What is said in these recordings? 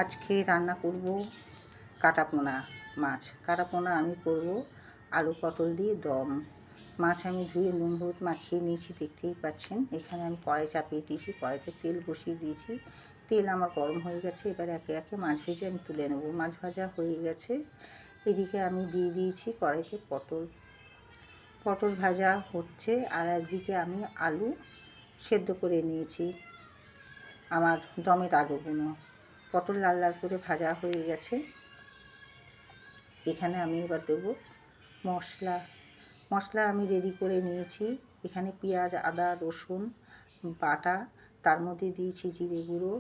আজকে রান্না করব কাটাপোনা মাছ। কাটাপোনা আমি করব আলু পটল দিয়ে দম। মাছ আমি ধুয়ে নুন হলুদ মাখিয়ে নিয়েছি, দেখতেই পাচ্ছেন। এখানে আমি কড়াই চাপিয়ে দিয়েছি, কড়াইতে তেল বসিয়ে দিয়েছি। তেল আমার গরম হয়ে গেছে, এবার একে একে মাছ ভেজে আমি তুলে নেব। মাছ ভাজা হয়ে গেছে। এদিকে আমি দিয়ে দিয়েছি কড়াইতে পটল ভাজা হচ্ছে, আর একদিকে আমি আলু সেদ্ধ করে নিয়েছি। আমার দমের আলুগুলো পটল লাল লাল করে ভাজা হয়ে গেছে। এখানে আমি এবার দেবো মশলা আমি রেডি করে নিয়েছি। এখানে পেঁয়াজ আদা রসুন বাটা, তার মধ্যে দিয়েছি জিরে গুঁড়ো,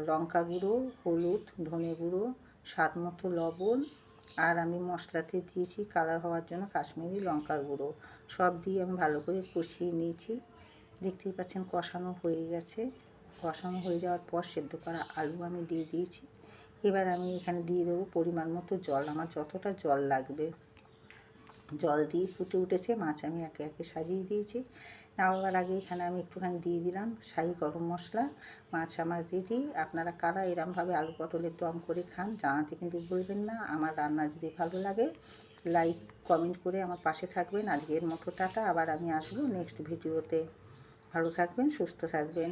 লঙ্কা গুঁড়ো, হলুদ, ধনে গুঁড়ো, স্বাদ মতো লবণ, আর আমি মশলাতে দিয়েছি কালার হওয়ার জন্য কাশ্মীরি লঙ্কার গুঁড়ো। সব দিয়ে আমি ভালো করে কষিয়ে নিয়েছি। দেখতেই পাচ্ছেন কষানো হয়ে গেছে। কষানো হয়ে যাওয়ার পর সেদ্ধ করা আলু আমি দিয়ে দিয়েছি। এবার আমি এখানে দিয়ে দেবো পরিমাণ মতো জল, আমার যতটা জল লাগবে। জল দিয়ে ফুটে উঠেছে, মাছ আমি একে একে সাজিয়ে দিয়েছি। নামাবার আগে এখানে আমি একটুখানি দিয়ে দিলাম শাহি গরম মশলা। মাছ আমার রেডি। আপনারা কারা এরমভাবে আলু পটলের দম করে খান জানাতে কিন্তু ভুলবেন না। আমার রান্না যদি ভালো লাগে লাইক কমেন্ট করে আমার পাশে থাকবেন। আজকের মতো টাটা, আবার আমি আসবো নেক্সট ভিডিওতে। ভালো থাকবেন, সুস্থ থাকবেন।